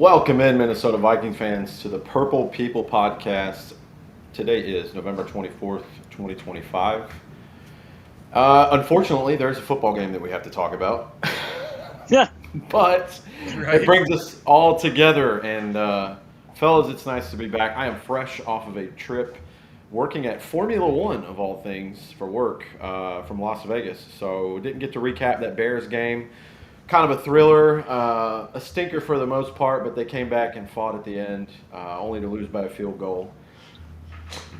Welcome in, Minnesota Viking fans, to the Purple People Podcast. Today is November 24th, 2025. Unfortunately, there's a football game that we have to talk about. Yeah. But Right. it brings us all together. And, fellas, it's nice to be back. I am fresh off of a trip working at Formula One, of all things, for work from Las Vegas. So didn't get to recap that Bears game. Kind of a thriller, a stinker for the most part, but they came back and fought at the end, only to lose by a field goal.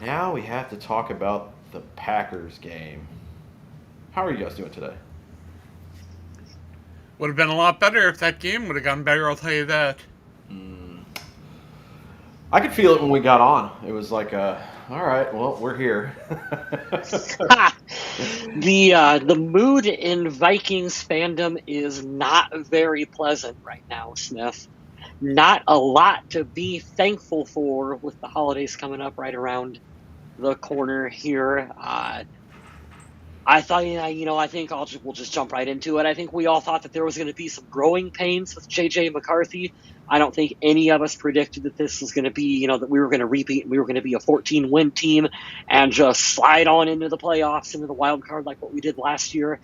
Now we have to talk about the Packers game. How are you guys doing today? Would have been a lot better if that game would have gone better, I'll tell you that. I could feel it when we got on. It was like, all right, well, we're here. The mood in Vikings fandom is not very pleasant right now, Smith. Not a lot to be thankful for with the holidays coming up right around the corner here. I thought, I think we'll just jump right into it. I think we all thought that there was going to be some growing pains with J.J. McCarthy. I don't think any of us predicted that this was going to be, that we were going to repeat. We were going to be a 14-win team and just slide on into the playoffs, into the wild card like what we did last year.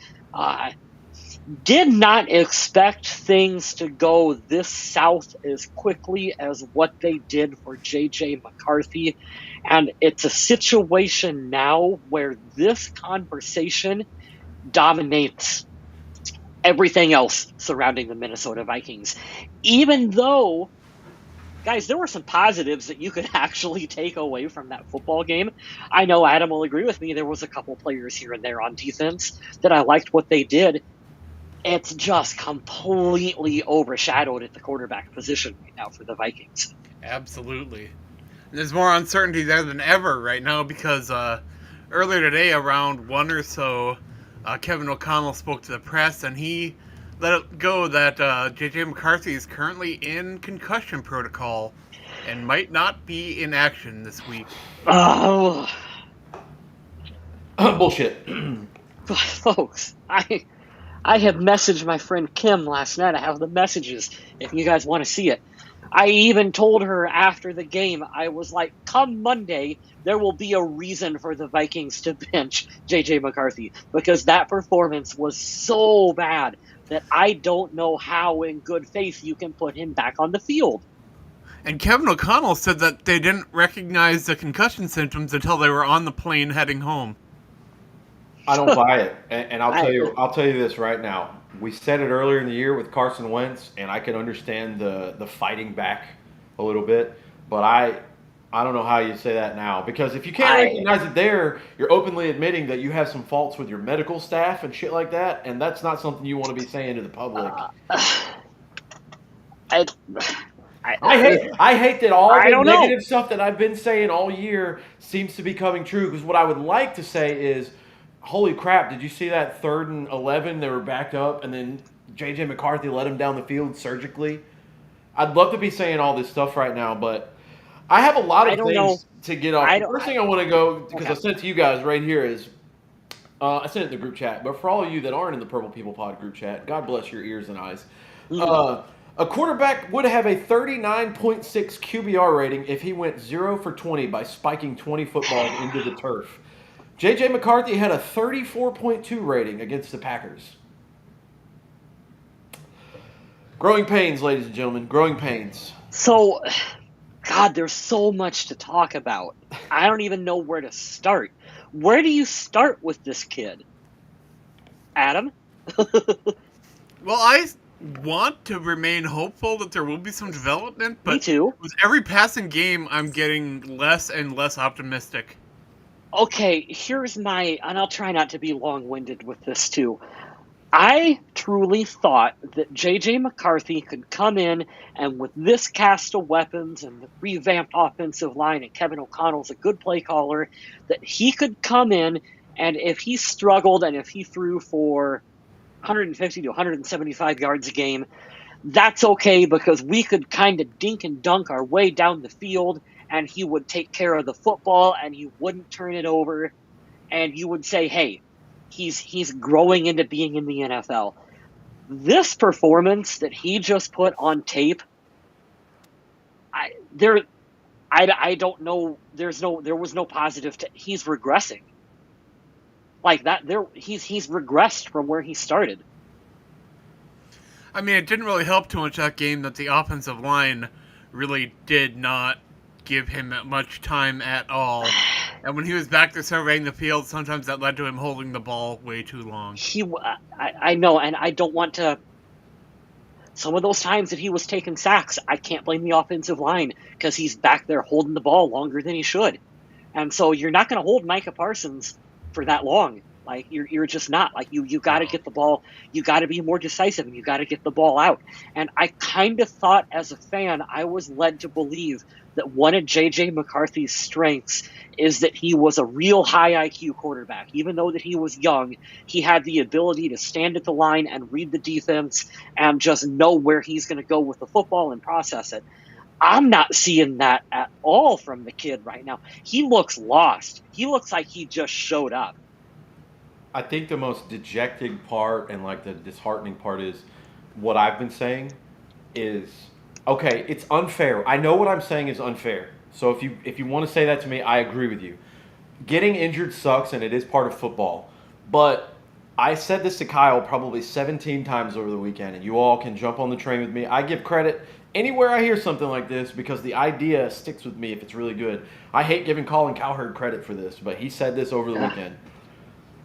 Did not expect things to go this south as quickly as what they did for J.J. McCarthy. And it's a situation now where this conversation dominates everything else surrounding the Minnesota Vikings. Even though, guys, there were some positives that you could actually take away from that football game. I know Adam will agree with me. There was a couple players here and there on defense that I liked what they did. It's just completely overshadowed at the quarterback position right now for the Vikings. Absolutely. There's more uncertainty there than ever right now because earlier today, around 1 or so, Kevin O'Connell spoke to the press and he let it go that J.J. McCarthy is currently in concussion protocol and might not be in action this week. Oh, Bullshit. folks, I have messaged my friend Kim last night. I have the messages if you guys want to see it. I even told her after the game, I was like, come Monday, there will be a reason for the Vikings to bench J.J. McCarthy because that performance was so bad that I don't know how in good faith you can put him back on the field. And Kevin O'Connell said that they didn't recognize the concussion symptoms until they were on the plane heading home. I don't buy it, and I'll tell you this right now. We said it earlier in the year with Carson Wentz, and I can understand the fighting back a little bit, but I don't know how you say that now because if you can't recognize it there, you're openly admitting that you have some faults with your medical staff and shit like that, and that's not something you want to be saying to the public. I hate that all the negative stuff that I've been saying all year seems to be coming true because what I would like to say is, holy crap, did you see that 3rd and 11? They were backed up, and then J.J. McCarthy led him down the field surgically. I'd love to be saying all this stuff right now, but I have a lot of things to get off. The first thing I want to go, because I sent it to you guys right here, is I sent it in the group chat, but for all of you that aren't in the Purple People Pod group chat, God bless your ears and eyes. A quarterback would have a 39.6 QBR rating if he went 0 for 20 by spiking 20 footballs into the turf. J.J. McCarthy had a 34.2 rating against the Packers. Growing pains, ladies and gentlemen. Growing pains. So, God, there's so much to talk about. I don't even know where to start. Where do you start with this kid? Adam? Well, I want to remain hopeful that there will be some development, but Me too. With every passing game, I'm getting less and less optimistic. Okay, here's and I'll try not to be long-winded with this too. I truly thought that J.J. McCarthy could come in and with this cast of weapons and the revamped offensive line, and Kevin O'Connell's a good play caller, that he could come in and if he struggled and if he threw for 150 to 175 yards a game, that's okay because we could kind of dink and dunk our way down the field and he would take care of the football and he wouldn't turn it over and you would say, hey, he's growing into being in the NFL. This performance that he just put on tape I don't know. There was no positive. He's regressing. Like that, he's regressed from where he started. I mean, it didn't really help too much that game that the offensive line really did not give him much time at all. And when he was back there surveying the field, sometimes that led to him holding the ball way too long. I know, and I don't want to. Some of those times that he was taking sacks, I can't blame the offensive line because he's back there holding the ball longer than he should. And so you're not going to hold Micah Parsons for that long. Like you're just not. Like you got to get the ball. You got to be more decisive, and you got to get the ball out. And I kind of thought, as a fan, I was led to believe that one of J.J. McCarthy's strengths is that he was a real high IQ quarterback. Even though that he was young, he had the ability to stand at the line and read the defense and just know where he's going to go with the football and process it. I'm not seeing that at all from the kid right now. He looks lost. He looks like he just showed up. I think the most dejecting part and like the disheartening part is what I've been saying is, okay, it's unfair. I know what I'm saying is unfair. So if you want to say that to me, I agree with you. Getting injured sucks and it is part of football. But I said this to Kyle probably 17 times over the weekend, and you all can jump on the train with me. I give credit anywhere I hear something like this because the idea sticks with me if it's really good. I hate giving Colin Cowherd credit for this, but he said this over the weekend.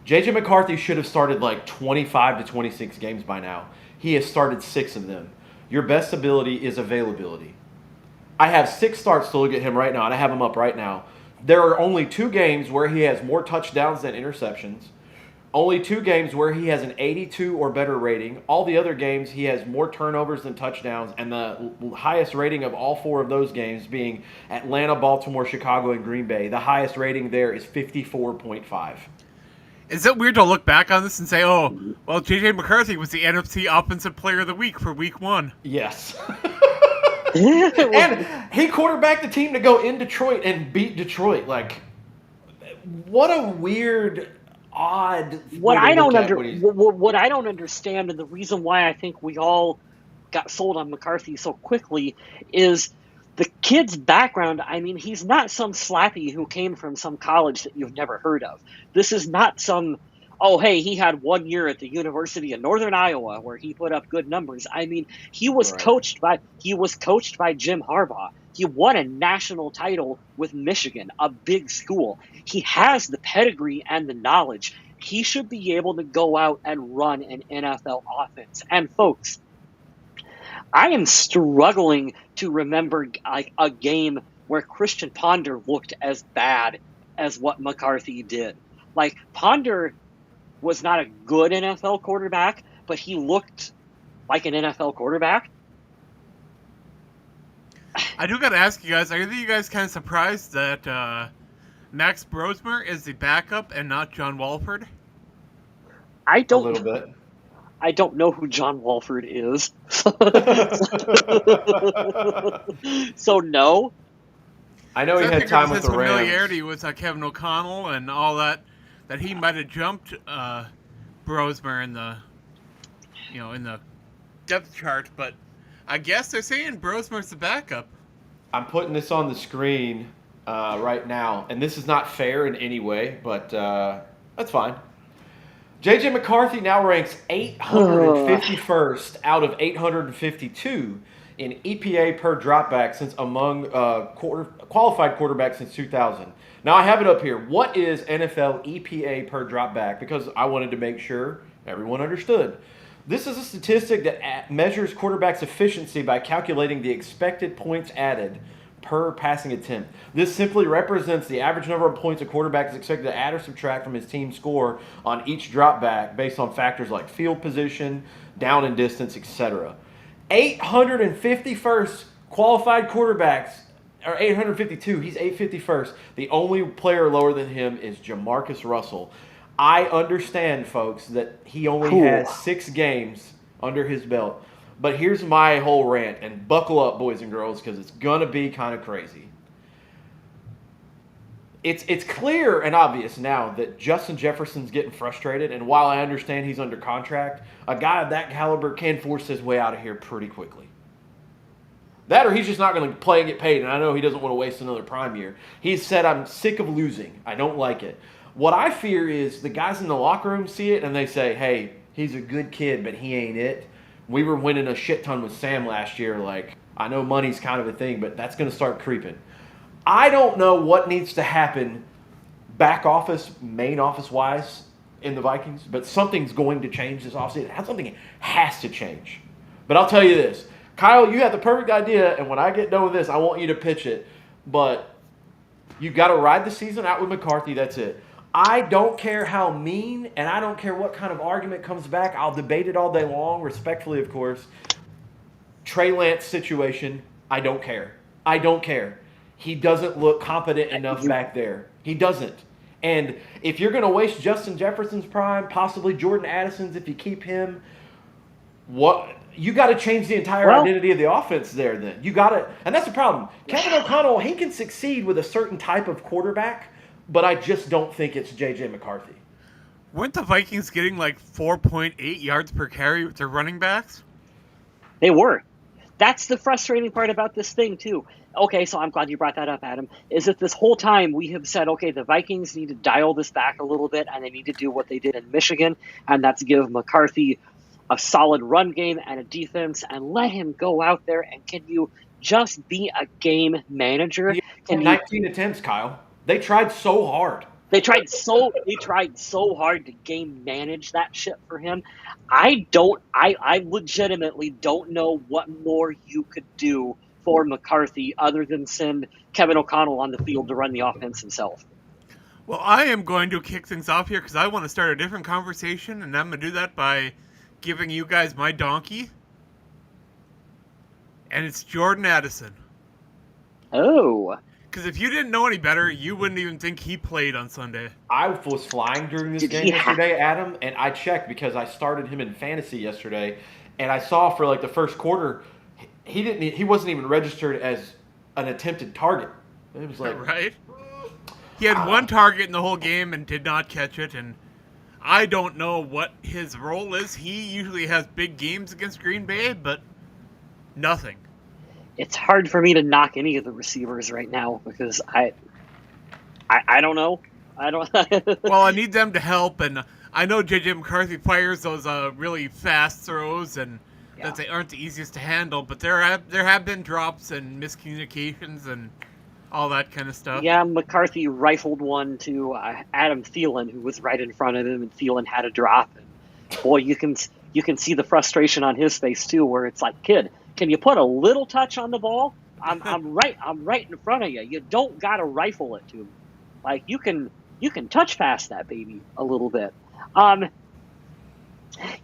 J.J. McCarthy should have started like 25 to 26 games by now. He has started 6 of them. Your best ability is availability. I have 6 starts to look at him right now, and I have him up right now. There are only 2 games where he has more touchdowns than interceptions. Only 2 games where he has an 82 or better rating. All the other games, he has more turnovers than touchdowns, and the highest rating of all 4 of those games being Atlanta, Baltimore, Chicago, and Green Bay. The highest rating there is 54.5. Is it weird to look back on this and say, oh, well, J.J. McCarthy was the NFC Offensive Player of the Week for Week 1? Yes. And he quarterbacked the team to go in Detroit and beat Detroit. Like, what a weird, odd. What I don't understand, and the reason why I think we all got sold on McCarthy so quickly is the kid's background. I mean, he's not some slappy who came from some college that you've never heard of. This is not some, oh, hey, he had 1 year at the University of Northern Iowa where he put up good numbers. I mean, he was coached by Jim Harbaugh. He won a national title with Michigan, a big school. He has the pedigree and the knowledge. He should be able to go out and run an NFL offense. And folks, I am struggling to remember like a game where Christian Ponder looked as bad as what McCarthy did. Like, Ponder was not a good NFL quarterback, but he looked like an NFL quarterback. I do got to ask you guys, are you guys kind of surprised that Max Brosmer is the backup and not John Walford? A little bit. I don't know who John Walford is. So no. I know he had time with the Rams. Familiarity with Kevin O'Connell and all that he might have jumped Brosmer in the depth chart, but I guess they're saying Brosmer's the backup. I'm putting this on the screen right now, and this is not fair in any way, but that's fine. J.J. McCarthy now ranks 851st out of 852 in EPA per dropback since among qualified quarterbacks since 2000. Now I have it up here. What is NFL EPA per dropback? Because I wanted to make sure everyone understood. This is a statistic that measures quarterbacks' efficiency by calculating the expected points added per passing attempt. This simply represents the average number of points a quarterback is expected to add or subtract from his team's score on each drop back based on factors like field position, down and distance, etc. 851st qualified quarterbacks, or 852, he's 851st. The only player lower than him is Jamarcus Russell. I understand, folks, that he only has 6 games under his belt. But here's my whole rant, and buckle up, boys and girls, because it's going to be kind of crazy. It's clear and obvious now that Justin Jefferson's getting frustrated, and while I understand he's under contract, a guy of that caliber can force his way out of here pretty quickly. That or he's just not going to play and get paid, and I know he doesn't want to waste another prime year. He said, I'm sick of losing. I don't like it. What I fear is the guys in the locker room see it, and they say, hey, he's a good kid, but he ain't it. We were winning a shit ton with Sam last year. Like, I know money's kind of a thing, but that's going to start creeping. I don't know what needs to happen back office, main office-wise in the Vikings, but something's going to change this offseason. Something has to change. But I'll tell you this. Kyle, you have the perfect idea, and when I get done with this, I want you to pitch it. But you got to ride the season out with McCarthy. That's it. I don't care how mean, and I don't care what kind of argument comes back. I'll debate it all day long, respectfully, of course. Trey Lance situation, I don't care. I don't care. He doesn't look competent enough back there. He doesn't. And if you're going to waste Justin Jefferson's prime, possibly Jordan Addison's if you keep him, you got to change the entire identity of the offense there then. You got to, and that's the problem. Kevin O'Connell, he can succeed with a certain type of quarterback, but I just don't think it's J.J. McCarthy. Weren't the Vikings getting like 4.8 yards per carry with their running backs? They were. That's the frustrating part about this thing, too. Okay, so I'm glad you brought that up, Adam, is that this whole time we have said, okay, the Vikings need to dial this back a little bit, and they need to do what they did in Michigan, and that's give McCarthy a solid run game and a defense and let him go out there, and can you just be a game manager? 19 attempts, Kyle. They tried so hard. They tried so hard to game manage that shit for him. I legitimately don't know what more you could do for McCarthy other than send Kevin O'Connell on the field to run the offense himself. Well, I am going to kick things off here because I want to start a different conversation, and I'm going to do that by giving you guys my donkey. And it's Jordan Addison. Oh. Because if you didn't know any better, you wouldn't even think he played on Sunday. I was flying during this game yesterday, Adam, and I checked because I started him in fantasy yesterday, and I saw for like the first quarter, he wasn't even registered as an attempted target. It was like right. He had one target in the whole game and did not catch it, and I don't know what his role is. He usually has big games against Green Bay, but nothing. It's hard for me to knock any of the receivers right now because I don't know. I don't. Well, I need them to help, and I know J.J. McCarthy fires those really fast throws, and that they aren't the easiest to handle. But there have been drops and miscommunications and all that kind of stuff. Yeah, McCarthy rifled one to Adam Thielen, who was right in front of him, and Thielen had a drop. And boy, you can see the frustration on his face too, where it's like, kid, can you put a little touch on the ball? I'm right in front of you. You don't gotta rifle it to me. Like you can touch past that baby a little bit.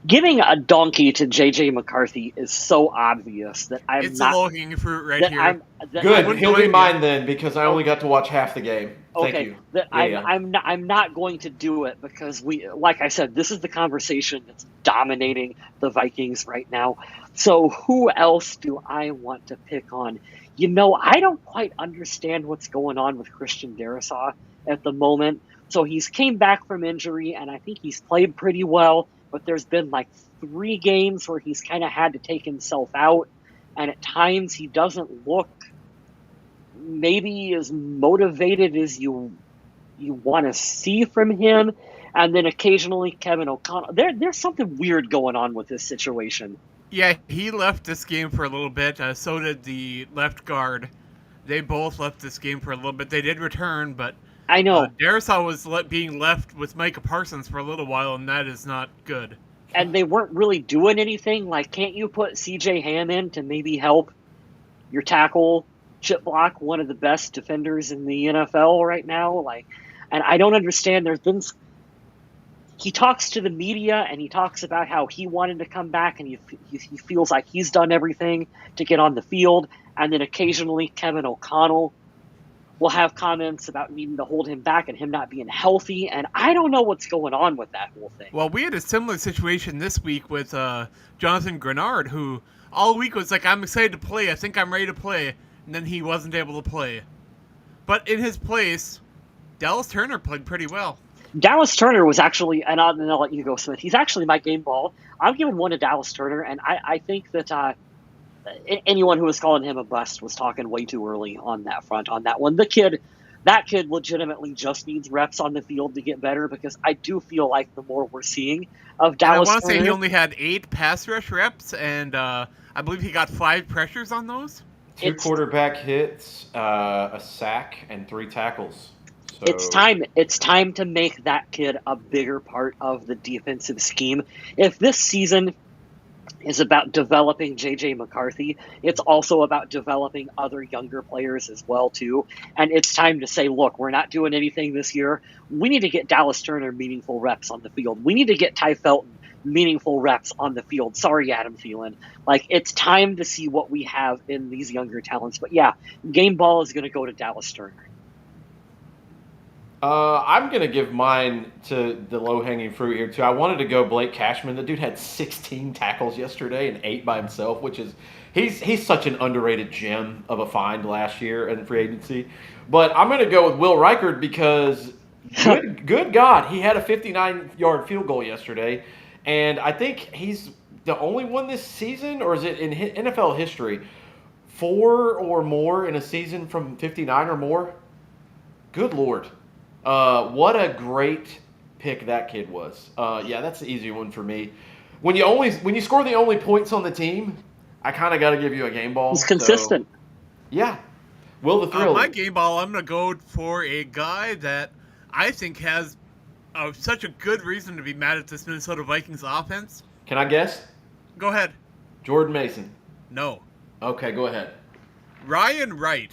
Giving a donkey to J.J. McCarthy is so obvious that it's a low-hanging fruit right here. Good, he'll be mine then because I only got to watch half the game. Thank you. I'm not going to do it because like I said, this is the conversation that's dominating the Vikings right now. So who else do I want to pick on? I don't quite understand what's going on with Christian Darrisaw at the moment. So he's came back from injury, and I think he's played pretty well. But there's been like 3 games where he's kind of had to take himself out, and at times he doesn't look maybe as motivated as you want to see from him. And then occasionally Kevin O'Connell. There's something weird going on with this situation. Yeah, he left this game for a little bit. So did the left guard. They both left this game for a little bit. They did return, but I know. Darrisaw was being left with Micah Parsons for a little while, and that is not good. And they weren't really doing anything. Like, can't you put C.J. Ham in to maybe help your tackle chip block, one of the best defenders in the NFL right now? And I don't understand. He talks to the media, and he talks about how he wanted to come back, and he feels like he's done everything to get on the field. And then occasionally Kevin O'Connell will have comments about needing to hold him back and him not being healthy, and I don't know what's going on with that whole thing. Well, we had a similar situation this week with Jonathan Grenard, who all week was like, I'm excited to play, I think I'm ready to play, and then he wasn't able to play. But in his place, Dallas Turner played pretty well. Dallas Turner was actually, and I'll let you go, Smith, he's actually my game ball. I'm giving one to Dallas Turner, and I think that anyone who was calling him a bust was talking way too early on that front on that one. That kid legitimately just needs reps on the field to get better, because I do feel like the more we're seeing of And I Dallas want to say he Turner, only had 8 pass rush reps, and I believe he got 5 pressures on those. 2 quarterback hits, a sack, and 3 tackles. So it's time to make that kid a bigger part of the defensive scheme. If this season is about developing J.J. McCarthy, it's also about developing other younger players as well, too. And it's time to say, look, we're not doing anything this year. We need to get Dallas Turner meaningful reps on the field. We need to get Ty Felton meaningful reps on the field. Sorry, Adam Thielen. Like, it's time to see what we have in these younger talents. But yeah, game ball is going to go to Dallas Turner. I'm going to give mine to the low-hanging fruit here, too. I wanted to go Blake Cashman. The dude had 16 tackles yesterday and 8 by himself, which is he's such an underrated gem of a find last year in free agency. But I'm going to go with Will Reichard because, good God, he had a 59-yard field goal yesterday. And I think he's the only one this season, or is it in NFL history, 4 or more in a season from 59 or more? Good Lord. What a great pick that kid was. Yeah, that's the easy one for me. When you score the only points on the team, I kind of got to give you a game ball. He's consistent. So, yeah. Will the Thrill. My game ball, I'm going to go for a guy that I think has such a good reason to be mad at this Minnesota Vikings offense. Can I guess? Go ahead. Jordan Mason. No. Okay, go ahead. Ryan Wright.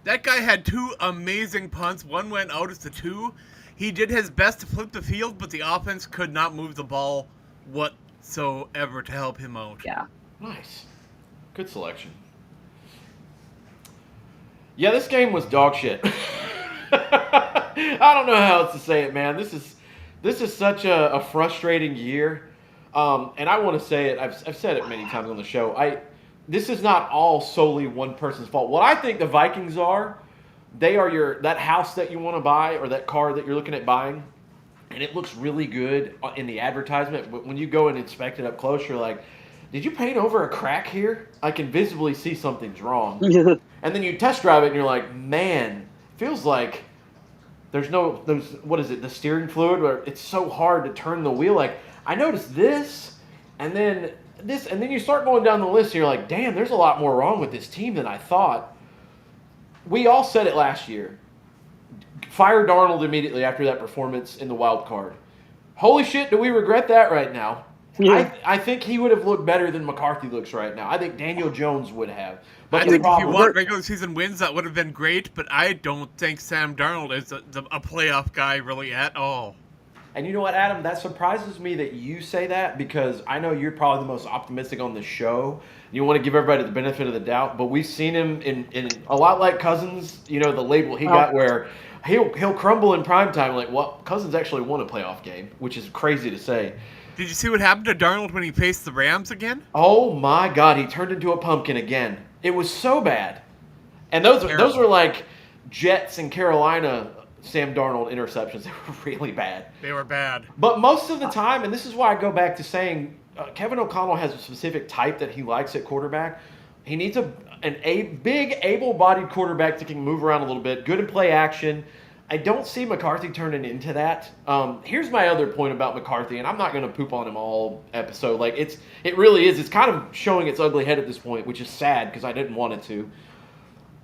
That guy had 2 amazing punts. One went out as the 2. He did his best to flip the field, but the offense could not move the ball whatsoever to help him out. Yeah. Nice. Good selection. Yeah, this game was dog shit. I don't know how else to say it, man. This is such a frustrating year. And I want to say it. I've said it many times on the show. This is not all solely one person's fault. What I think the Vikings are, they are that house that you want to buy or that car that you're looking at buying, and it looks really good in the advertisement, but when you go and inspect it up close, you're like, did you paint over a crack here? I can visibly see something's wrong. And then you test drive it, and you're like, man, feels like there's what is it, the steering fluid, where it's so hard to turn the wheel. Like, I noticed this, and then this, and then you start going down the list, and you're like, damn, there's a lot more wrong with this team than I thought. We all said it last year. Fire Darnold immediately after that performance in the wild card. Holy shit, do we regret that right now? Yeah. I think he would have looked better than McCarthy looks right now. I think Daniel Jones would have. But I think if you want regular season wins, that would have been great, but I don't think Sam Darnold is a playoff guy really at all. And you know what, Adam? That surprises me that you say that, because I know you're probably the most optimistic on the show. You want to give everybody the benefit of the doubt, but we've seen him in a lot like Cousins, the label he got where he'll crumble in primetime. Like, well, Cousins actually won a playoff game, which is crazy to say. Did you see what happened to Darnold when he faced the Rams again? Oh, my God. He turned into a pumpkin again. It was so bad. And those were like Jets and Carolina Sam Darnold interceptions. They were really bad. They were bad. But most of the time, and this is why I go back to saying Kevin O'Connell has a specific type that he likes at quarterback. He needs a big, able-bodied quarterback that can move around a little bit, good in play action. I don't see McCarthy turning into that. Here's my other point about McCarthy, and I'm not going to poop on him all episode. Like, it really is. It's kind of showing its ugly head at this point, which is sad because I didn't want it to.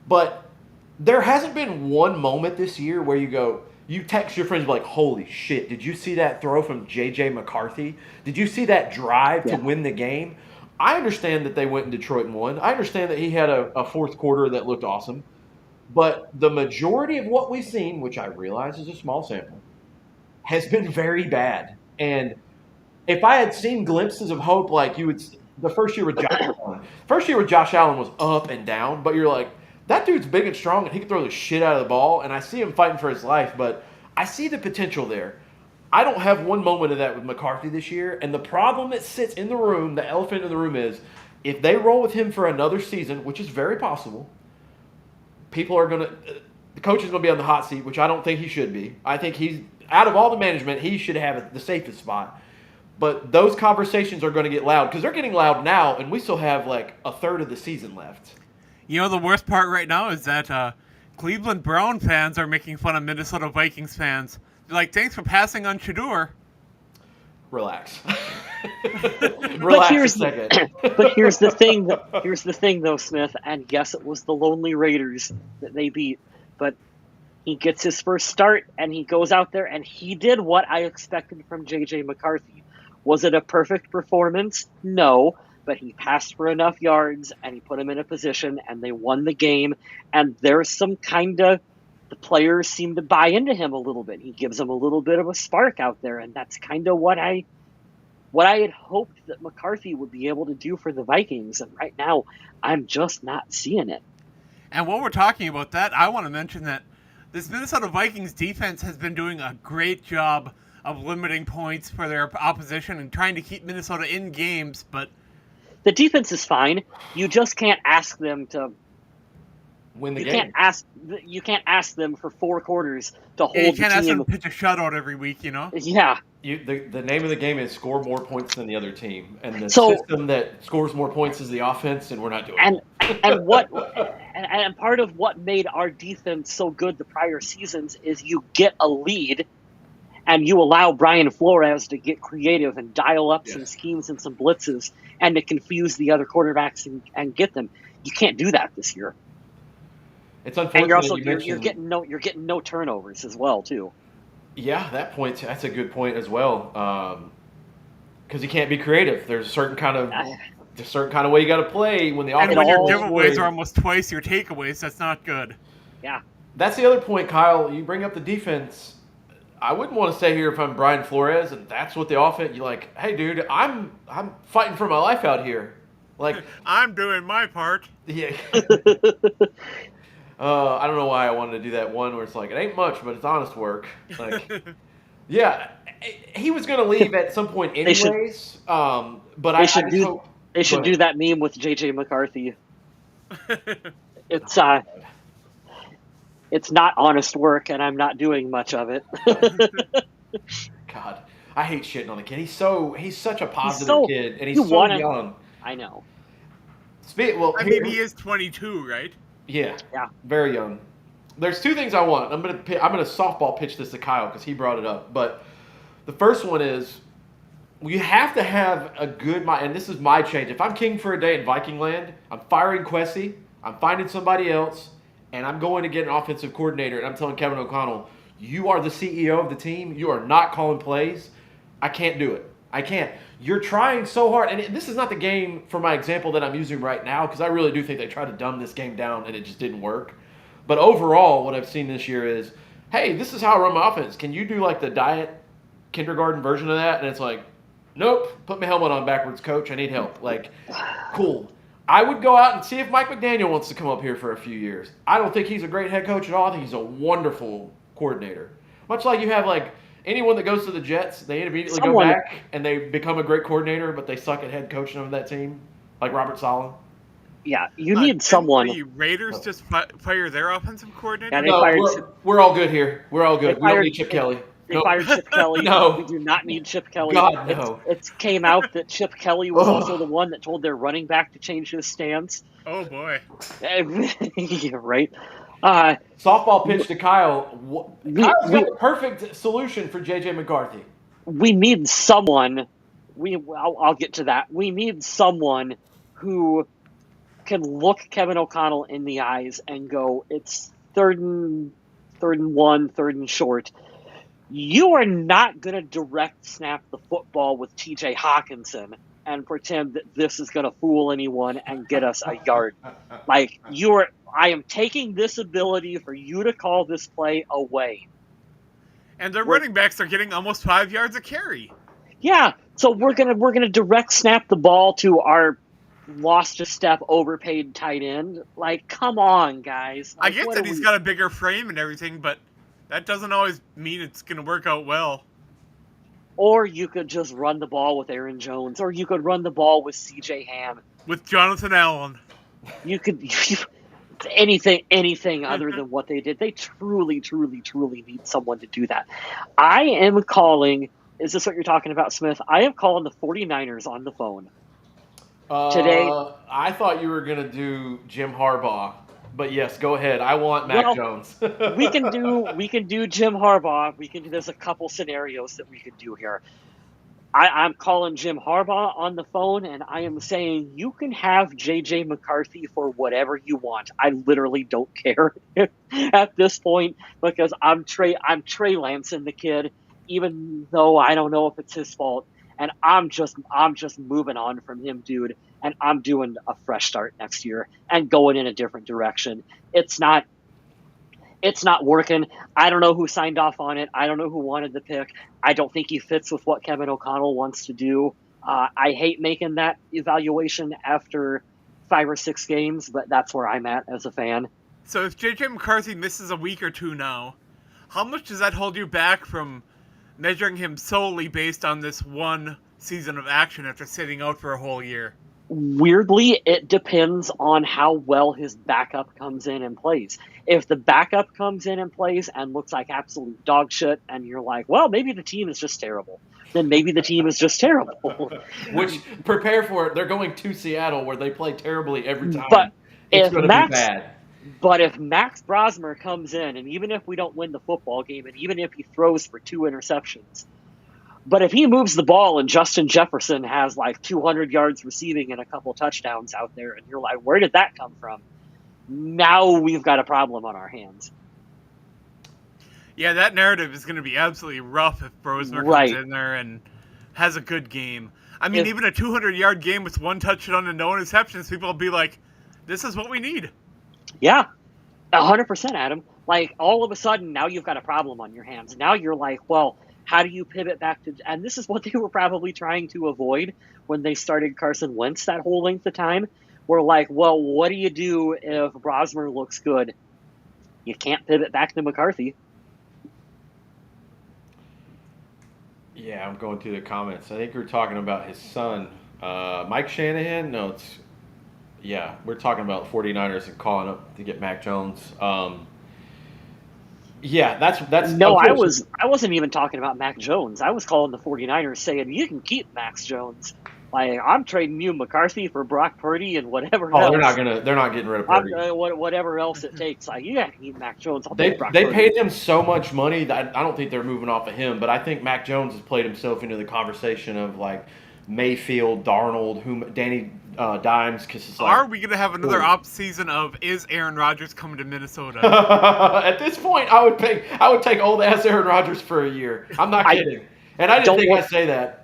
But there hasn't been one moment this year where you text your friends like, holy shit, did you see that throw from J.J. McCarthy? Did you see that drive to win the game? I understand that they went in Detroit and won. I understand that he had a fourth quarter that looked awesome. But the majority of what we've seen, which I realize is a small sample, has been very bad. And if I had seen glimpses of hope, like the first year with Josh Allen was up and down, but you're like, that dude's big and strong, and he can throw the shit out of the ball, and I see him fighting for his life, but I see the potential there. I don't have one moment of that with McCarthy this year, and the problem that sits in the room, the elephant in the room is, if they roll with him for another season, which is very possible, the coach is going to be on the hot seat, which I don't think he should be. I think out of all the management, he should have the safest spot. But those conversations are going to get loud because they're getting loud now, and we still have like a third of the season left. You know, the worst part right now is that Cleveland Brown fans are making fun of Minnesota Vikings fans. They're like, thanks for passing on Shedeur. Relax. Relax a second. But here's the thing. Here's the thing, though, Smith. And yes, it was the lonely Raiders that they beat. But he gets his first start, and he goes out there, and he did what I expected from J.J. McCarthy. Was it a perfect performance? No. But he passed for enough yards, and he put him in a position, and they won the game. And there's some kind of... The players seem to buy into him a little bit. He gives them a little bit of a spark out there, and that's kind of what I had hoped that McCarthy would be able to do for the Vikings. And right now, I'm just not seeing it. And while we're talking about that, I want to mention that this Minnesota Vikings defense has been doing a great job of limiting points for their opposition and trying to keep Minnesota in games, but the defense is fine. You just can't ask them to win the you game. You can't ask them for 4 quarters to hold you can't the ask team. them to pitch a shutout every week, you know? Yeah. The name of the game is score more points than the other team, and the So- system that scores more points is the offense, and we're not doing And it. and part of what made our defense so good the prior seasons is you get a lead and you allow Brian Flores to get creative and dial up some schemes and some blitzes and to confuse the other quarterbacks and get them. You can't do that this year. It's unfortunate. And you're also you you're mentioned- getting no turnovers as well too. Yeah, that's a good point as well. Because you can't be creative. There's a certain kind of way you got to play when the And offense. when your all giveaways are almost twice your takeaways, that's not good. Yeah. That's the other point, Kyle. You bring up the defense. I wouldn't want to stay here if I'm Brian Flores, and that's what the offense. You're like, hey, dude, I'm fighting for my life out here. Like, I'm doing my part. yeah. I don't know why I wanted to do that one where it's like, it ain't much, but it's honest work. Like, yeah, he was going to leave at some point anyways. But I should just hope. They should Go do ahead. that meme with J.J. McCarthy. It's not honest work, and I'm not doing much of it. God, I hate shitting on the kid. He's such a positive so- kid, and he's you so wanna- young. I know. Well, I mean, he is 22, right? Yeah, Yeah. very young. There's 2 things I want. I'm gonna softball pitch this to Kyle because he brought it up. But the first one is you have to have a good mind, and this is my change. If I'm king for a day in Viking land, I'm firing Kwesi, I'm finding somebody else, and I'm going to get an offensive coordinator, and I'm telling Kevin O'Connell, you are the CEO of the team. You are not calling plays. I can't do it. I can't. You're trying so hard, and this is not the game for my example that I'm using right now because I really do think they tried to dumb this game down and it just didn't work. But overall, what I've seen this year is, hey, this is how I run my offense. Can you do like the diet kindergarten version of that? And it's like, nope, put my helmet on backwards, coach. I need help. Like, cool. I would go out and see if Mike McDaniel wants to come up here for a few years. I don't think he's a great head coach at all. I think he's a wonderful coordinator. Much like you have like anyone that goes to the Jets, they immediately go back and they become a great coordinator, but they suck at head coaching of that team, like Robert Saleh. Yeah, you need someone. The Raiders just fire their offensive coordinator? Yeah, they No, fired we're all good here. We're all good. They We don't fired- need Chip Kelly. They Nope. fired Chip Kelly. No. We do not need Chip Kelly. God, no. It came out that Chip Kelly was Ugh. also the one that told their running back to change his stance. Oh, boy. Yeah, right. Softball pitch to Kyle. Kyle's got we- the perfect solution for J.J. McCarthy. We need someone. I'll get to that. We need someone who can look Kevin O'Connell in the eyes and go, "It's third and 1, third and short. You are not going to direct snap the football with T.J. Hawkinson and pretend that this is going to fool anyone and get us a yard. Like I am taking this ability for you to call this play away." And their running backs are getting almost 5 yards a carry. Yeah, so we're gonna direct snap the ball to our lost a step, overpaid tight end. Like, come on, guys. I Like, get what that are he's we- got a bigger frame and everything, but that doesn't always mean it's going to work out well. Or you could just run the ball with Aaron Jones, or you could run the ball with C.J. Ham. With Jonathan Allen. You could anything other than what they did. They truly, truly, truly need someone to do that. I am calling Is this what you're talking about, Smith? I am calling the 49ers on the phone. Today, I thought you were going to do Jim Harbaugh, but yes, go ahead. I want Mac Jones. we can do Jim Harbaugh. There's a couple scenarios that we could do here. I'm calling Jim Harbaugh on the phone, and I am saying you can have J.J. McCarthy for whatever you want. I literally don't care at this point because I'm Trey Lancing the kid, even though I don't know if it's his fault. And I'm just moving on from him, dude. And I'm doing a fresh start next year and going in a different direction. It's not working. I don't know who signed off on it. I don't know who wanted the pick. I don't think he fits with what Kevin O'Connell wants to do. I hate making that evaluation after 5 or 6 games, but that's where I'm at as a fan. So if J.J. McCarthy misses a week or two now, how much does that hold you back from measuring him solely based on this one season of action after sitting out for a whole year? Weirdly, it depends on how well his backup comes in and plays. If the backup comes in and plays and looks like absolute dog shit, and you're like, well, maybe the team is just terrible, then maybe the team is just terrible. Which, prepare for it. They're going to Seattle where they play terribly every time. But it's going to be bad. But if Max Brosmer comes in, and even if we don't win the football game, and even if he throws for 2 interceptions, but if he moves the ball and Justin Jefferson has like 200 yards receiving and a couple touchdowns out there, and you're like, where did that come from? Now we've got a problem on our hands. Yeah, that narrative is going to be absolutely rough if Brosmer comes in there and has a good game. I mean, even a 200-yard game with 1 touchdown and no interceptions, people will be like, this is what we need. Yeah, 100%, Adam. Like, all of a sudden, now you've got a problem on your hands. Now you're like, well, how do you pivot back to... And this is what they were probably trying to avoid when they started Carson Wentz that whole length of time. We're like, well, what do you do if Brosmer looks good? You can't pivot back to McCarthy. Yeah, I'm going through the comments. I think we're talking about his son, Mike Shanahan. No, it's... Yeah, we're talking about 49ers and calling up to get Mac Jones. Yeah, that's no. I wasn't even talking about Mac Jones. I was calling the 49ers saying you can keep Max Jones. Like, I'm trading you McCarthy for Brock Purdy and whatever. Oh, else. They're not getting rid of Purdy. Whatever else it takes. Like, you got to keep Mac Jones. They paid him so much money that I don't think they're moving off of him. But I think Mac Jones has played himself into the conversation of like Mayfield, Darnold, Danny Dimes. Because it's like, are we going to have another off season of is Aaron Rodgers coming to Minnesota? At this point, I would take old ass Aaron Rodgers for a year. I'm not kidding, and I didn't think I'd say that.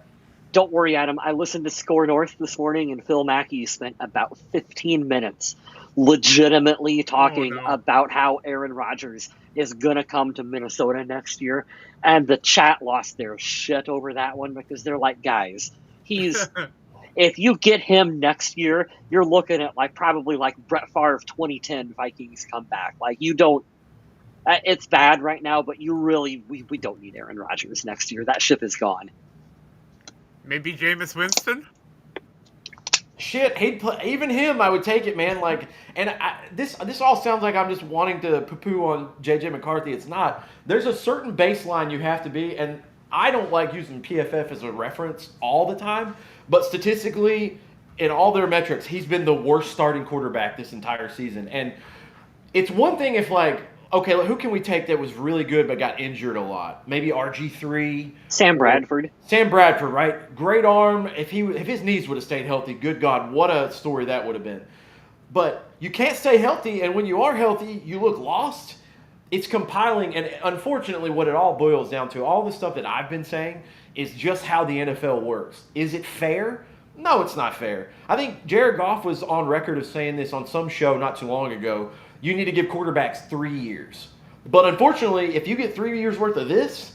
Don't worry, Adam. I listened to Score North this morning, and Phil Mackey spent about 15 minutes legitimately talking about how Aaron Rodgers is going to come to Minnesota next year. And the chat lost their shit over that one because they're like, guys, if you get him next year, you're looking at probably Brett Favre 2010 Vikings comeback. Like, you don't, it's bad right now, but we don't need Aaron Rodgers next year. That ship is gone. Maybe Jameis Winston? Shit, even him, I would take it, man. Like, and this all sounds like I'm just wanting to poo-poo on J.J. McCarthy. It's not. There's a certain baseline you have to be, and I don't like using PFF as a reference all the time, but statistically, in all their metrics, he's been the worst starting quarterback this entire season. And it's one thing if okay, who can we take that was really good but got injured a lot? Maybe RG3. Sam Bradford. Sam Bradford, right? Great arm. If his knees would have stayed healthy, good God, what a story that would have been. But you can't stay healthy, and when you are healthy, you look lost. It's compiling, and unfortunately what it all boils down to, all the stuff that I've been saying, is just how the NFL works. Is it fair? No, it's not fair. I think Jared Goff was on record of saying this on some show not too long ago. You need to give quarterbacks 3 years. But unfortunately, if you get 3 years worth of this,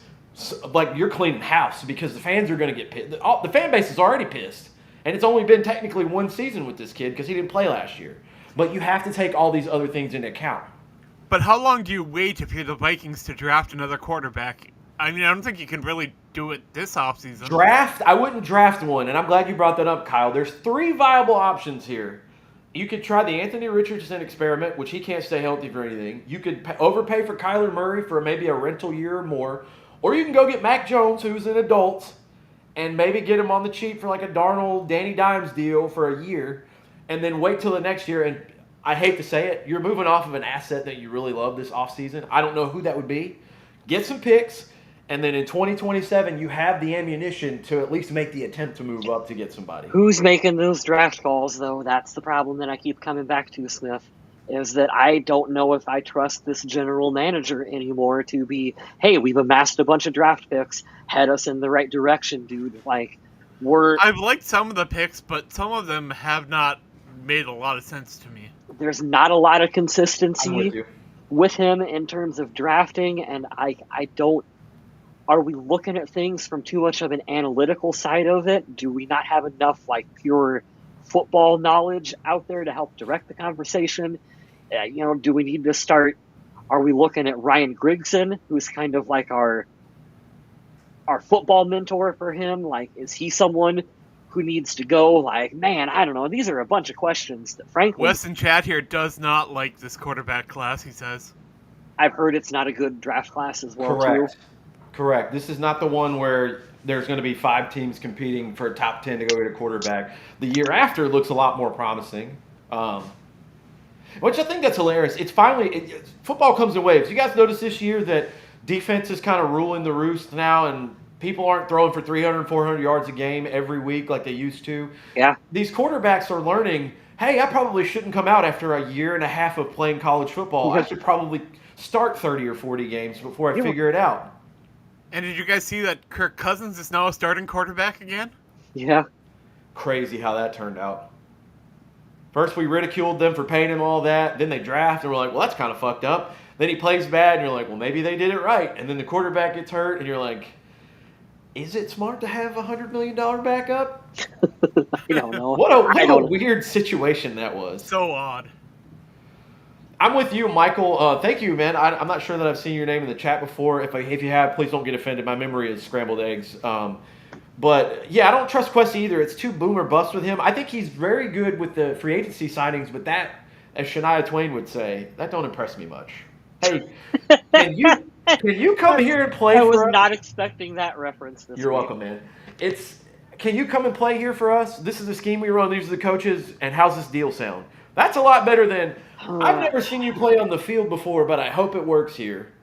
you're cleaning house because the fans are going to get pissed. The fan base is already pissed. And it's only been technically 1 season with this kid because he didn't play last year. But you have to take all these other things into account. But how long do you wait if you're the Vikings to draft another quarterback? I mean, I don't think you can really do it this offseason. Draft? I wouldn't draft one, and I'm glad you brought that up, Kyle. There's 3 viable options here. You could try the Anthony Richardson experiment, which he can't stay healthy for anything. You could overpay for Kyler Murray for maybe a rental year or more, Or you can go get Mac Jones, who's an adult, and maybe get him on the cheap for like a Darnold, Danny Dimes deal for a year, and then wait till the next year. And I hate to say it, you're moving off of an asset that you really love this offseason. I don't know who that would be. Get some picks, and then in 2027, you have the ammunition to at least make the attempt to move up to get somebody. Who's making those draft calls, though? That's the problem that I keep coming back to, Smith, is that I don't know if I trust this general manager anymore to be, hey, we've amassed a bunch of draft picks, head us in the right direction, dude. Like, I've liked some of the picks, but some of them have not made a lot of sense to me. There's not a lot of I'm consistency with him in terms of drafting, and I don't. Are we looking at things from too much of an analytical side of it? Do we not have enough like pure football knowledge out there to help direct the conversation? Do we need to start? Are we looking at Ryan Grigson, who's kind of like our football mentor for him? Like, is he someone who needs to go? Like, man, I don't know. These are a bunch of questions that, frankly, Wes in chat here does not like this quarterback class, he says. I've heard it's not a good draft class as well, Correct. too. Correct. This is not the one where there's going to be 5 teams competing for a top 10 to go get a quarterback. The year after looks a lot more promising, which I think that's hilarious. It's finally football comes in waves. You guys notice this year that defense is kind of ruling the roost now, and people aren't throwing for 300, 400 yards a game every week like they used to. Yeah. These quarterbacks are learning, hey, I probably shouldn't come out after a year and a half of playing college football. I should probably start 30 or 40 games before I figure it out. And did you guys see that Kirk Cousins is now a starting quarterback again? Yeah. Crazy how that turned out. First we ridiculed them for paying him all that. Then they draft and we're like, well, that's kind of fucked up. Then he plays bad and you're like, well, maybe they did it right. And then the quarterback gets hurt and you're like, is it smart to have a $100 million backup? I don't know. What a weird situation that was. So odd. I'm with you, Michael. Thank you, man. I'm not sure that I've seen your name in the chat before. If you have, please don't get offended. My memory is scrambled eggs. But, yeah, I don't trust Quest either. It's too boom or bust with him. I think he's very good with the free agency signings, but that, as Shania Twain would say, that don't impress me much. Hey, can you come here and play for us? I was not expecting that reference this You're week. welcome, man. Can you come and play here for us? This is the scheme we run. These are the coaches, and how's this deal sound? That's a lot better than, I've never seen you play on the field before, but I hope it works here.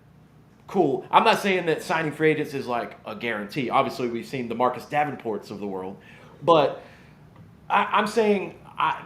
Cool. I'm not saying that signing free agents is like a guarantee. Obviously, we've seen the Marcus Davenports of the world. But I'm saying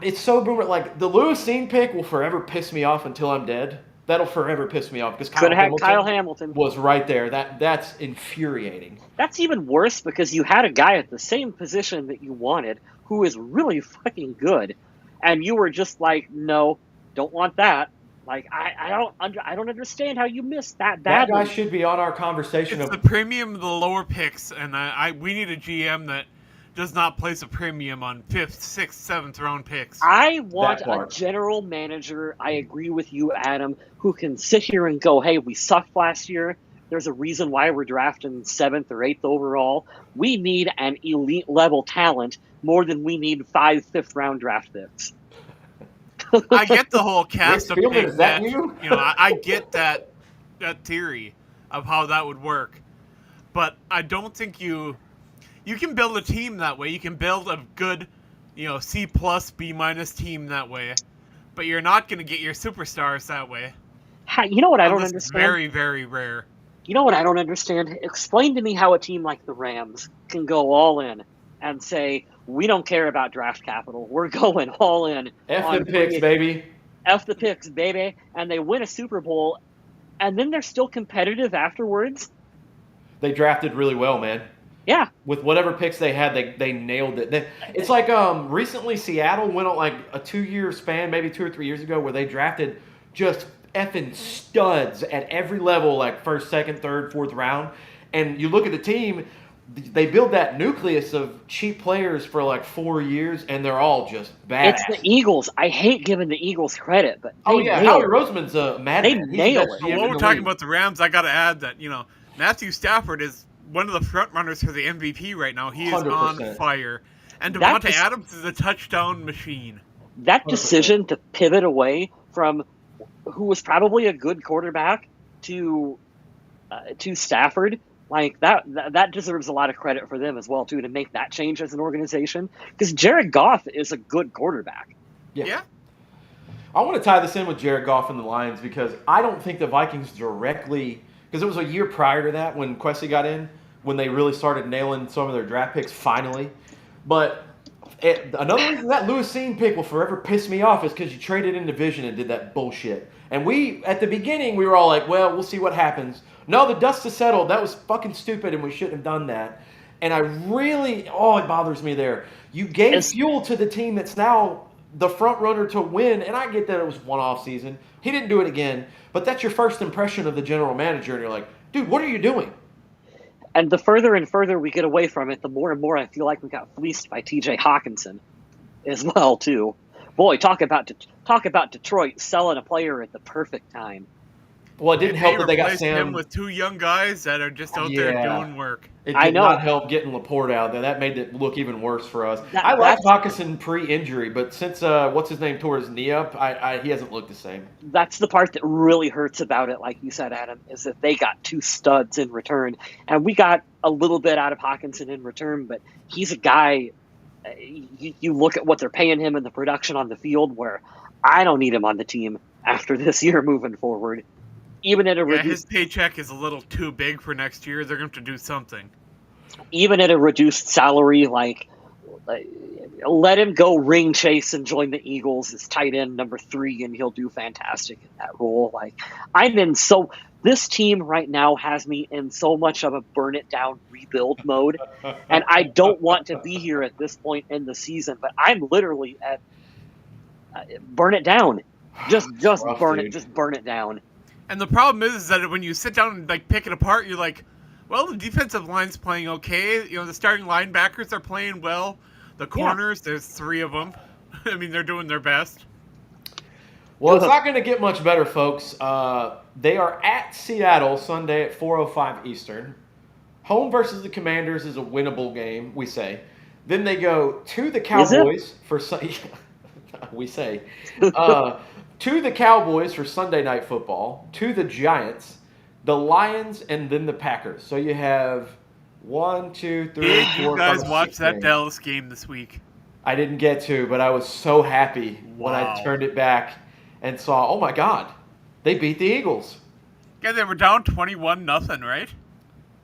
it's so boomer. Like, the Lewis Cine pick will forever piss me off until I'm dead. That'll forever piss me off because Kyle Hamilton was right there. That's infuriating. That's even worse because you had a guy at the same position that you wanted who is really fucking good, and you were just like, no, don't want that. Like, I don't understand how you missed that badly. That guy should be on our conversation. It's the premium of the lower picks, and we need a GM that does not place a premium on 5th, 6th, 7th round picks. I want a general manager, I agree with you, Adam, who can sit here and go, hey, we sucked last year. There's a reason why we're drafting 7th or 8th overall. We need an elite level talent more than we need 5 5th-round draft picks. I get the whole cast of picks. Is that you? I get that theory of how that would work, but I don't think you can build a team that way. You can build a good, C+, B- team that way, but you're not going to get your superstars that way. You know what I don't understand? Very, very rare. You know what I don't understand? Explain to me how a team like the Rams can go all in and say, we don't care about draft capital. We're going all in. F the picks, baby. F the picks, baby. And they win a Super Bowl, and then they're still competitive afterwards. They drafted really well, man. Yeah. With whatever picks they had, they nailed it. It's like recently Seattle went on like a 2-year span, maybe 2 or 3 years ago, where they drafted just effing studs at every level, like 1st, 2nd, 3rd, 4th round. And you look at the team, they build that nucleus of cheap players for like 4 years, and they're all just bad. It's the Eagles. I hate giving the Eagles credit, but Howie Roseman's a madman. They nail it. While we're talking about the Rams, I got to add that Matthew Stafford is one of the front runners for the MVP right now. He is 100%. On fire, and Devontae Adams is a touchdown machine. That decision to pivot away from who was probably a good quarterback to Stafford Like that deserves a lot of credit for them as well too, to make that change as an organization, because Jared Goff is a good quarterback. Yeah. I want to tie this in with Jared Goff and the Lions because I don't think the Vikings directly, because it was a year prior to that when Kwesi got in, when they really started nailing some of their draft picks finally. But another reason that Lewis Cine pick will forever piss me off is because you traded in division and did that bullshit. And we, at the beginning, we were all like, well, we'll see what happens. No, the dust has settled. That was fucking stupid and we shouldn't have done that. And I really, it bothers me there. You gave fuel to the team that's now the front runner to win, and I get that it was one off season. He didn't do it again, but that's your first impression of the general manager, and you're like, dude, what are you doing? And the further and further we get away from it, the more and more I feel like we got fleeced by T.J. Hawkinson as well too. Boy, talk about Detroit selling a player at the perfect time. Well, it didn't help that they got replaced Sam him with 2 young guys that are just out there doing work. It did not help getting Laporte out there. That made it look even worse for us. I like Hawkinson pre-injury, but since what's his name tore his knee up, he hasn't looked the same. That's the part that really hurts about it, like you said, Adam, is that they got 2 studs in return, and we got a little bit out of Hawkinson in return, but he's a guy. You look at what they're paying him and the production on the field, where I don't need him on the team after this year moving forward. Even at a his paycheck is a little too big for next year. They're going to have to do something. Even at a reduced salary, like let him go ring chase and join the Eagles as tight end number 3, and he'll do fantastic in that role. Like this team right now has me in so much of a burn it down rebuild mode, and I don't want to be here at this point in the season, but I'm literally at burn it down. Just burn it down. And the problem is that when you sit down and like pick it apart, you're like, well, the defensive line's playing okay. You know, the starting linebackers are playing well. The corners, there's 3 of them. I mean, they're doing their best. Well, it's not going to get much better, folks. They are at Seattle Sunday at 4:05 Eastern. Home versus the Commanders is a winnable game, we say. Then they go to the Cowboys for we say. To the Cowboys for Sunday Night Football, to the Giants, the Lions, and then the Packers. So you have 1, 2, 3, 4, 5, 6 Did you guys watch that games. Dallas game this week? I didn't get to, but I was so happy when I turned it back and saw, oh my God, they beat the Eagles. Yeah, they were down 21-0, right?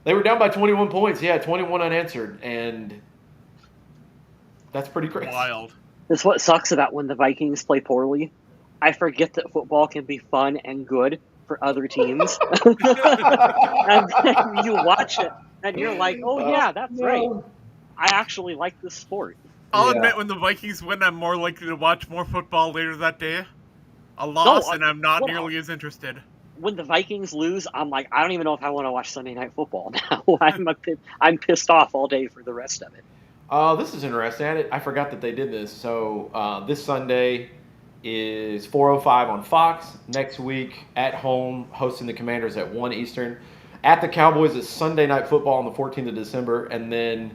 They were down by 21 points. Yeah, 21 unanswered, and that's pretty crazy. Wild. That's what sucks about when the Vikings play poorly. I forget that football can be fun and good for other teams. And then you watch it, and you're like, oh, yeah, that's right. I actually like this sport. I'll admit, when the Vikings win, I'm more likely to watch more football later that day. A loss, and I'm not nearly as interested. When the Vikings lose, I'm like, I don't even know if I want to watch Sunday Night Football now. I'm pissed off all day for the rest of it. This is interesting. I forgot that they did this. So this Sunday is 4:05 on Fox. Next week at home, hosting the Commanders at 1 Eastern. At the Cowboys, it's Sunday Night Football on the 14th of December. And then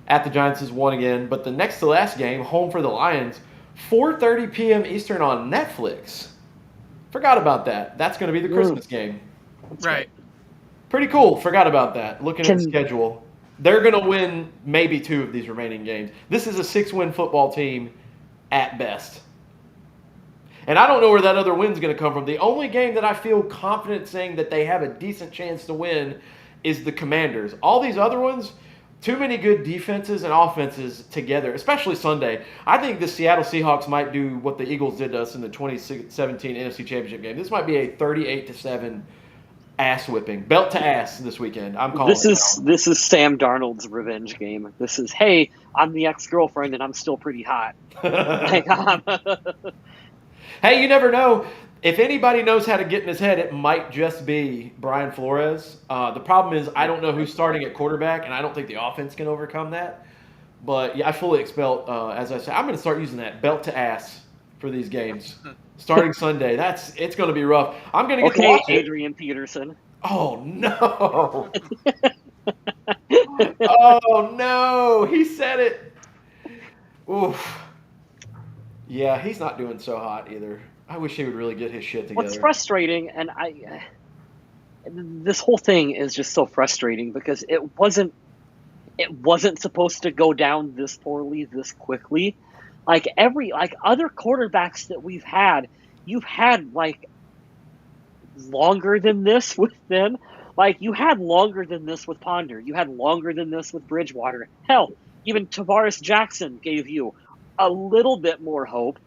at the Giants is 1 again. But the next to last game, home for the Lions, 4:30 p.m. Eastern on Netflix. Forgot about that. That's going to be the Christmas game. Right. Pretty cool. Forgot about that. Looking at the schedule. They're going to win maybe 2 of these remaining games. This is a 6-win football team at best. And I don't know where that other win's going to come from. The only game that I feel confident saying that they have a decent chance to win is the Commanders. All these other ones, too many good defenses and offenses together, especially Sunday. I think the Seattle Seahawks might do what the Eagles did to us in the 2017 NFC Championship game. This might be a 38-7 ass whipping, belt to ass this weekend. I'm calling this is Sam Darnold's revenge game. This is, hey, I'm the ex-girlfriend and I'm still pretty hot. Hey, you never know. If anybody knows how to get in his head, it might just be Brian Flores. The problem is I don't know who's starting at quarterback, and I don't think the offense can overcome that. But, yeah, I fully expect, as I said, I'm going to start using that belt to ass for these games. Starting Sunday. It's going to be rough. I'm going to get to watch Adrian Peterson. Oh, no. Oh, no. He said it. Oof. Yeah, he's not doing so hot either. I wish he would really get his shit together. What's frustrating, and this whole thing is just so frustrating because it wasn't supposed to go down this poorly this quickly. Like other quarterbacks that we've had, you've had like longer than this with them. Like you had longer than this with Ponder. You had longer than this with Bridgewater. Hell, even Tavares Jackson gave you a little bit more hope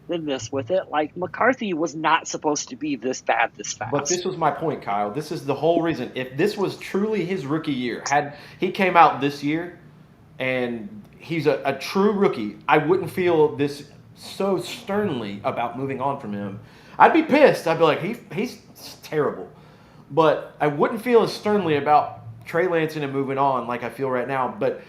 than this with it. Like McCarthy was not supposed to be this bad this fast. But this was my point, Kyle. This is the whole reason. If this was truly his rookie year, had he came out this year and he's a true rookie, I wouldn't feel this so sternly about moving on from him. I'd be pissed. I'd be like, he's terrible. But I wouldn't feel as sternly about Trey Lance and moving on like I feel right now. But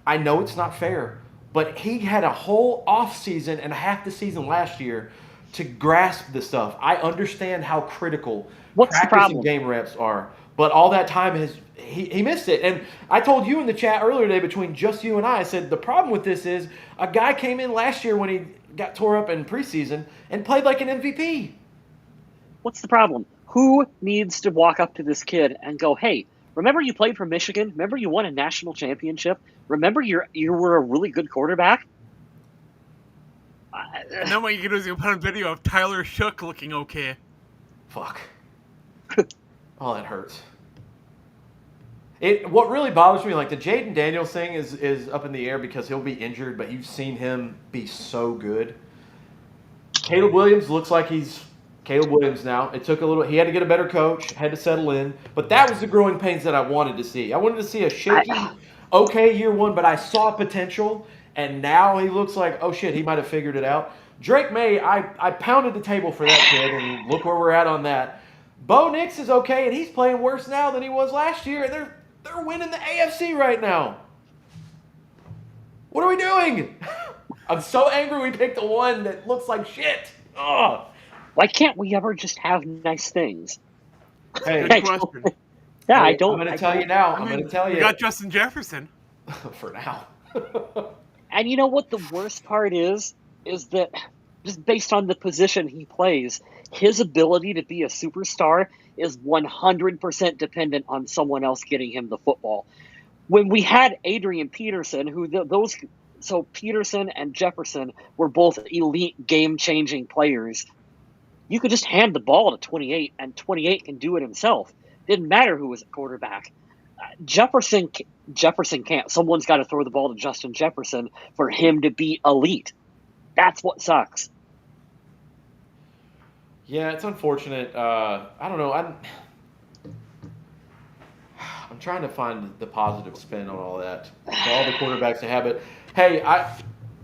I know it's not fair. But he had a whole offseason and half the season last year to grasp this stuff. I understand how critical practice and game reps are. But all that time he missed it. And I told you in the chat earlier today between just you and I said the problem with this is a guy came in last year when he got tore up in preseason and played like an MVP. What's the problem? Who needs to walk up to this kid and go, hey, remember you played for Michigan? Remember you won a national championship? Remember you were a really good quarterback? And then what you can do is you put on video of Tyler Shook looking okay. Fuck. Oh, that hurts. What really bothers me, like the Jaden Daniels thing is up in the air because he'll be injured, but you've seen him be so good. Caleb Williams looks like he's Caleb Williams now. It took a little. He had to get a better coach, had to settle in. But that was the growing pains that I wanted to see. I wanted to see a shaky, okay year one, but I saw potential, and now he looks like, oh shit, he might have figured it out. Drake May, I pounded the table for that kid, and look where we're at on that. Bo Nix is okay, and he's playing worse now than he was last year, and they're winning the AFC right now. What are we doing? I'm so angry we picked the one that looks like shit. Ugh. Why can't we ever just have nice things? Hey, good question. Yeah, I don't. I'm going to tell you now. I'm going to tell you. We got Justin Jefferson. For now. And you know what the worst part is that just based on the position he plays, his ability to be a superstar is 100% dependent on someone else getting him the football. When we had Adrian Peterson, so Peterson and Jefferson were both elite game-changing players. You could just hand the ball to 28, and 28 can do it himself. Didn't matter who was at quarterback. Jefferson can't. Someone's got to throw the ball to Justin Jefferson for him to be elite. That's what sucks. Yeah, it's unfortunate. I don't know. I'm trying to find the positive spin on all that. For all the quarterbacks to have it. Hey,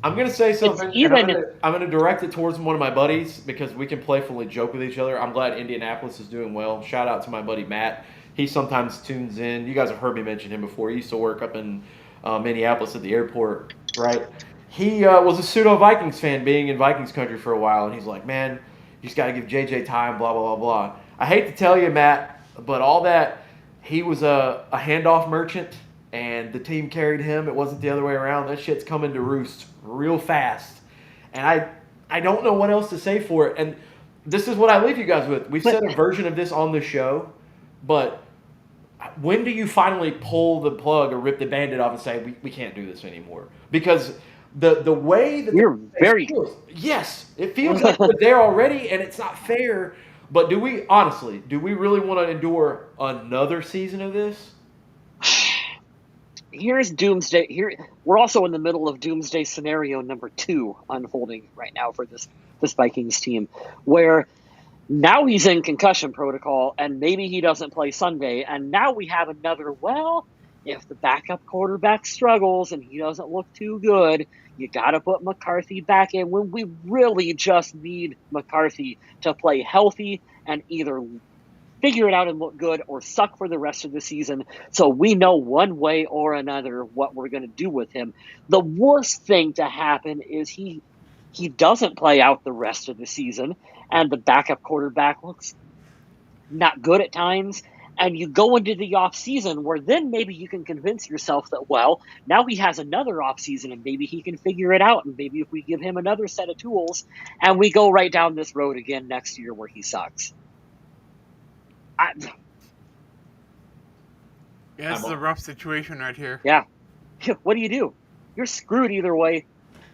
I'm going to say something. I'm going to direct it towards one of my buddies because we can playfully joke with each other. I'm glad Indianapolis is doing well. Shout out to my buddy Matt. He sometimes tunes in. You guys have heard me mention him before. He used to work up in Minneapolis at the airport, right? He was a pseudo-Vikings fan being in Vikings country for a while, and he's like, man, you just got to give JJ time, blah, blah, blah, blah. I hate to tell you, Matt, but all that, he was a handoff merchant, and the team carried him. It wasn't the other way around. That shit's coming to roost real fast. And I don't know what else to say for it. And this is what I leave you guys with. We've said a version of this on the show, but when do you finally pull the plug or rip the Band-Aid off and say, we can't do this anymore? Because the way that we're very feels, yes, it feels like we're there already, and it's not fair. But do we really want to endure another season of this? Here's doomsday. We're also in the middle of doomsday scenario number 2 unfolding right now for this Vikings team, where now he's in concussion protocol and maybe he doesn't play Sunday, and now we have another. Well, if the backup quarterback struggles and he doesn't look too good, you got to put McCarthy back in when we really just need McCarthy to play healthy and either figure it out and look good or suck for the rest of the season, so we know one way or another what we're going to do with him. The worst thing to happen is he doesn't play out the rest of the season and the backup quarterback looks not good at times, and you go into the off season where then maybe you can convince yourself that, well, now he has another off season and maybe he can figure it out, and maybe if we give him another set of tools, and we go right down this road again next year where he sucks. Yeah, this is a rough situation right here. Yeah. What do? You're screwed either way.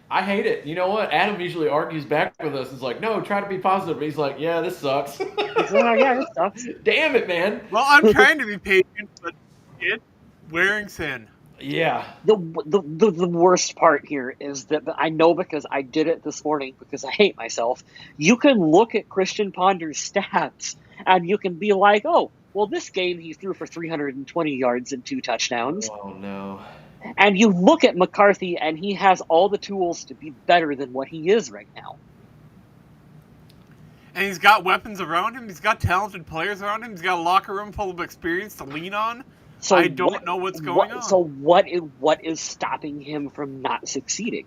I hate it. You know what? Adam usually argues back with us. He's like, no, try to be positive. He's like, yeah, this sucks. Yeah, this sucks. Damn it, man. Well, I'm trying to be patient, but it's wearing thin. Yeah. The worst part here is that I know, because I did it this morning because I hate myself. You can look at Christian Ponder's stats and you can be like, oh, well, this game he threw for 320 yards and 2 touchdowns. Oh, no. And you look at McCarthy and he has all the tools to be better than what he is right now. And he's got weapons around him. He's got talented players around him. He's got a locker room full of experience to lean on. So I don't know what's going on. So what is stopping him from not succeeding?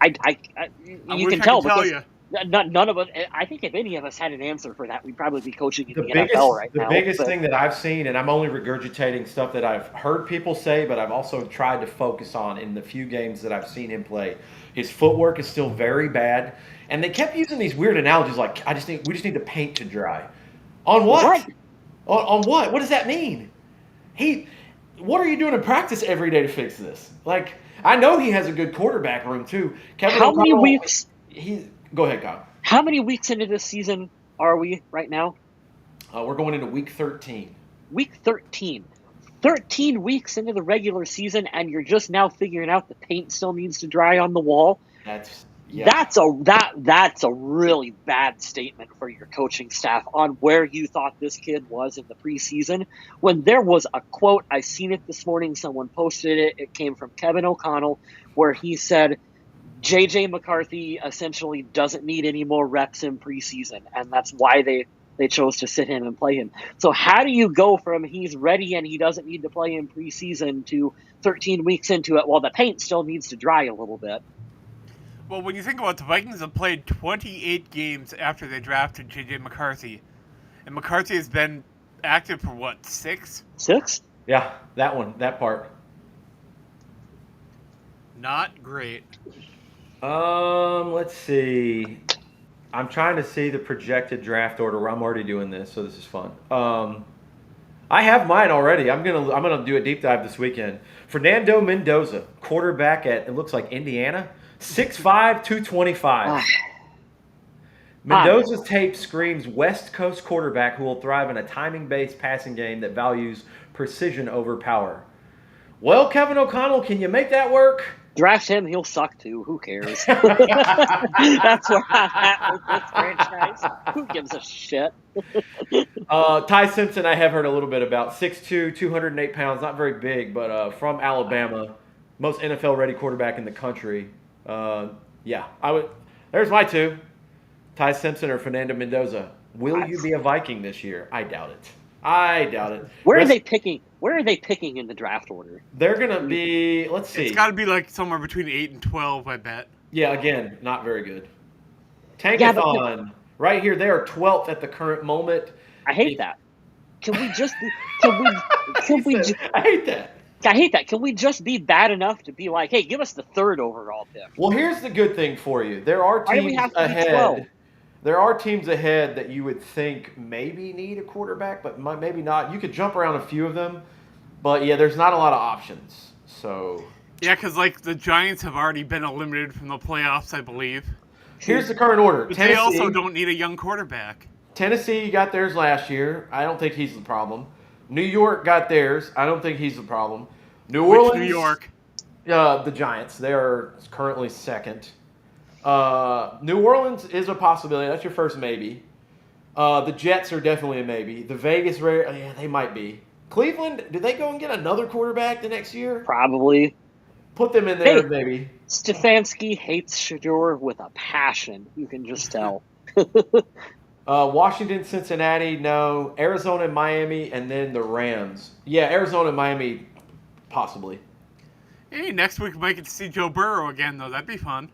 You can tell because none of us. I think if any of us had an answer for that, we'd probably be coaching in the NFL right now. The biggest thing that I've seen, and I'm only regurgitating stuff that I've heard people say, but I've also tried to focus on in the few games that I've seen him play. His footwork is still very bad, and they kept using these weird analogies like, we just need the paint to dry. On what? Right. On what? What does that mean? What are you doing in practice every day to fix this? Like, I know he has a good quarterback room too. How many weeks? Go ahead, Kyle. How many weeks into this season are we right now? We're going into week 13. Week 13. 13 weeks into the regular season, and you're just now figuring out the paint still needs to dry on the wall. That's a really bad statement for your coaching staff on where you thought this kid was in the preseason. When there was a quote, I seen it this morning, someone posted it, it came from Kevin O'Connell, where he said J.J. McCarthy essentially doesn't need any more reps in preseason, and that's why they chose to sit him and play him. So how do you go from he's ready and he doesn't need to play in preseason to 13 weeks into it while the paint still needs to dry a little bit? Well, when you think about it, the Vikings have played 28 games after they drafted J.J. McCarthy. And McCarthy has been active for, 6? 6? Yeah, that part. Not great. Let's see. I'm trying to see the projected draft order. I'm already doing this, so this is fun. I have mine already. I'm gonna do a deep dive this weekend. Fernando Mendoza, quarterback at, it looks like Indiana, 6'5", 225. Mendoza's tape screams West Coast quarterback who will thrive in a timing-based passing game that values precision over power. Well, Kevin O'Connell, can you make that work? Draft him, he'll suck too. Who cares? That's where I'm at with this franchise. Who gives a shit? Ty Simpson, I have heard a little bit about. 6'2", 208 pounds, not very big, but from Alabama. Most NFL-ready quarterback in the country. There's my two. Ty Simpson or Fernando Mendoza. Will you be a Viking this year? I doubt it. Where are they picking in the draft order? They're going to be, let's see. It's got to be like somewhere between 8 and 12, I bet. Yeah, again, not very good. Tankathon, right here, they are 12th at the current moment. I hate that. Can we just I hate that. I hate that. Can we just be bad enough to be like, hey, give us the 3rd overall pick? Well, here's the good thing for you. There are teams ahead. There are teams ahead that you would think maybe need a quarterback, but maybe not. You could jump around a few of them, but yeah, there's not a lot of options. So yeah, because the Giants have already been eliminated from the playoffs, I believe. Here's the current order. But they also don't need a young quarterback. Tennessee got theirs last year. I don't think he's the problem. New York got theirs. I don't think he's the problem. New Orleans. New York? The Giants. They are currently 2nd. New Orleans is a possibility. That's your first maybe. The Jets are definitely a maybe. The Vegas, they might be. Cleveland, did they go and get another quarterback the next year? Probably. Put them in there, maybe. Stefanski hates Shedeur with a passion. You can just tell. Washington, Cincinnati, no. Arizona and Miami, and then the Rams. Yeah, Arizona and Miami, possibly. Hey, next week we might get to see Joe Burrow again, though. That'd be fun.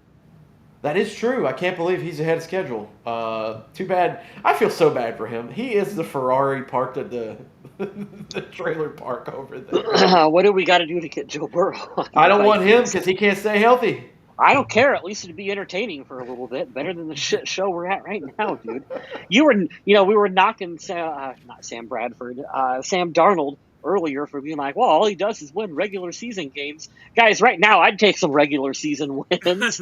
That is true. I can't believe he's ahead of schedule. Too bad. I feel so bad for him. He is the Ferrari parked at the trailer park over there. What do we got to do to get Joe Burrow? I don't want him because he can't stay healthy. I don't care. At least it'd be entertaining for a little bit. Better than the shit show we're at right now, dude. We were knocking not Sam Bradford, Sam Darnold earlier for being like, well, all he does is win regular season games. Guys, right now, I'd take some regular season wins.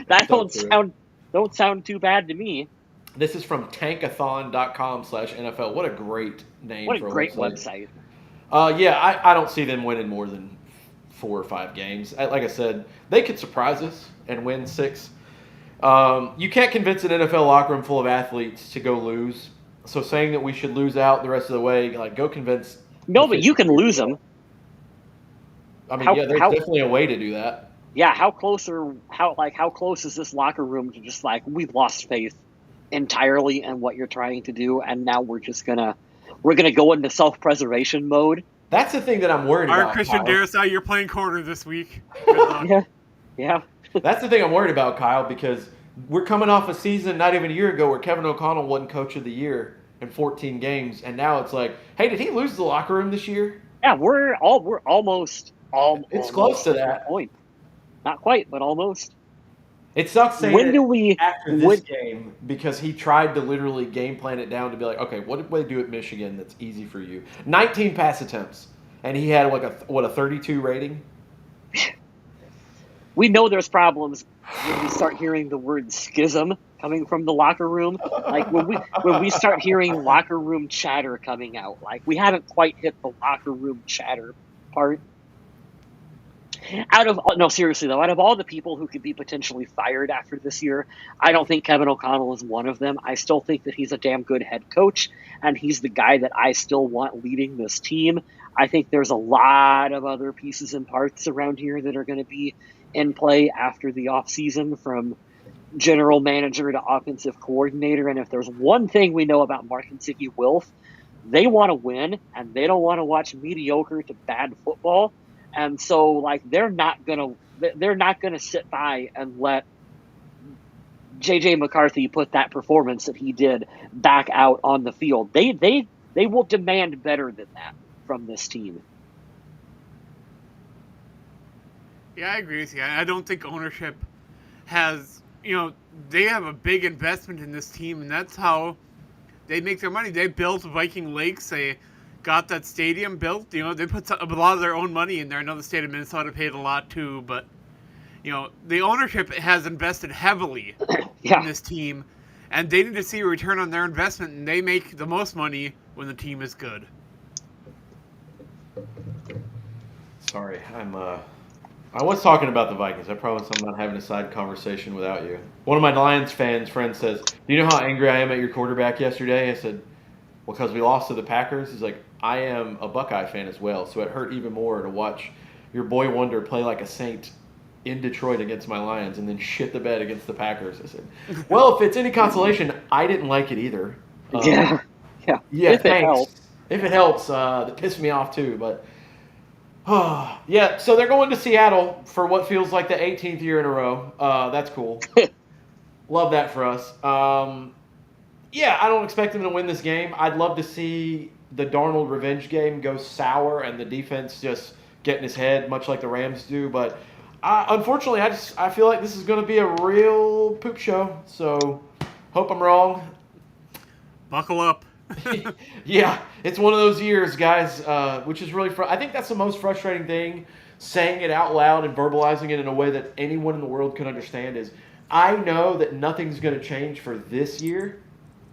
That don't sound too bad to me. This is from tankathon.com/NFL. What a great name What a for a great website. Yeah, I don't see them winning more than 4 or 5 games. Like I said, they could surprise us and win 6. You can't convince an NFL locker room full of athletes to go lose. So saying that we should lose out the rest of the way, like, go convince. No, but you can lose them. I mean, there's definitely a way to do that. Yeah, how close is this locker room to just like, we've lost faith entirely in what you're trying to do, and now we're gonna go into self-preservation mode. That's the thing that I'm worried about. Christian Kyle. Darrisaw, you're playing corner this week. Good luck. Yeah. That's the thing I'm worried about, Kyle, because we're coming off a season not even a year ago where Kevin O'Connell won Coach of the Year in 14 games, and now it's like, hey, did he lose the locker room this year? Yeah, we're almost It's close to that point. Not quite, but almost. It sucks saying after this when, game because he tried to literally game plan it down to be like, okay, what did they do at Michigan that's easy for you? 19 pass attempts, and he had like a 32 rating. We know there's problems when we start hearing the word schism coming from the locker room. Like when we start hearing locker room chatter coming out, like we haven't quite hit the locker room chatter part. Seriously though, out of all the people who could be potentially fired after this year, I don't think Kevin O'Connell is one of them. I still think that he's a damn good head coach, and he's the guy that I still want leading this team. I think there's a lot of other pieces and parts around here that are going to be in play after the offseason, from general manager to offensive coordinator. And if there's one thing we know about Mark and Siggy Wilf, they want to win, and they don't want to watch mediocre to bad football. And so, like, they're not gonna sit by and let J.J. McCarthy put that performance that he did back out on the field. They will demand better than that from this team. Yeah, I agree with you. I don't think ownership has, they have a big investment in this team, and that's how they make their money. They built Viking Lakes. They got that stadium built. They put a lot of their own money in there. I know the state of Minnesota paid a lot too, but the ownership has invested heavily in this team, and they need to see a return on their investment, and they make the most money when the team is good. Sorry, I was talking about the Vikings. I promise I'm not having a side conversation without you. One of my Lions friends says, "Do you know how angry I am at your quarterback yesterday?" I said, "Well, because we lost to the Packers." He's like, "I am a Buckeye fan as well, so it hurt even more to watch your boy Wonder play like a saint in Detroit against my Lions and then shit the bed against the Packers." I said, "Well, if it's any consolation, I didn't like it either." Yeah. If it helps, that pissed me off too, but. Yeah, so they're going to Seattle for what feels like the 18th year in a row. That's cool. Love that for us. Yeah, I don't expect them to win this game. I'd love to see the Darnold revenge game go sour and the defense just get in his head, much like the Rams do. But unfortunately, I feel like this is going to be a real poop show. So hope I'm wrong. Buckle up. Yeah, it's one of those years, guys, which is really I think that's the most frustrating thing, saying it out loud and verbalizing it in a way that anyone in the world can understand, is I know that nothing's going to change for this year,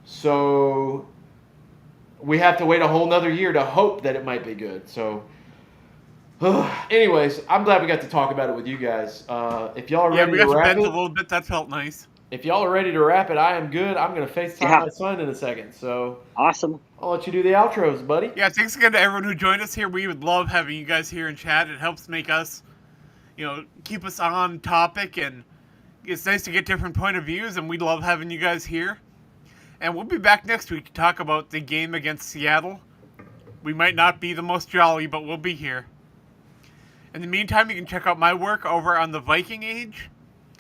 so we have to wait a whole nother year to hope that it might be good. So anyways, I'm glad we got to talk about it with you guys. If y'all are ready to wrap it, a little bit. That felt nice. If y'all are ready to wrap it, I am good. I'm going to FaceTime my son in a second. So awesome. I'll let you do the outros, buddy. Yeah, thanks again to everyone who joined us here. We would love having you guys here in chat. It helps make us, keep us on topic, and it's nice to get different point of views, and we love having you guys here. And we'll be back next week to talk about the game against Seattle. We might not be the most jolly, but we'll be here. In the meantime, you can check out my work over on the Viking Age.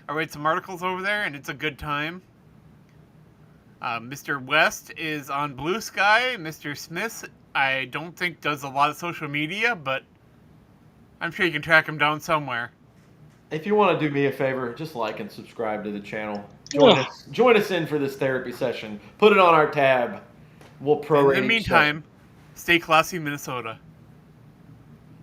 I write some articles over there, and it's a good time. Mr. West is on Blue Sky. Mr. Smith, I don't think does a lot of social media, but I'm sure you can track him down somewhere. If you want to do me a favor, just like and subscribe to the channel. Join us in for this therapy session. Put it on our tab. We'll prorate. In the meantime, stay classy, Minnesota.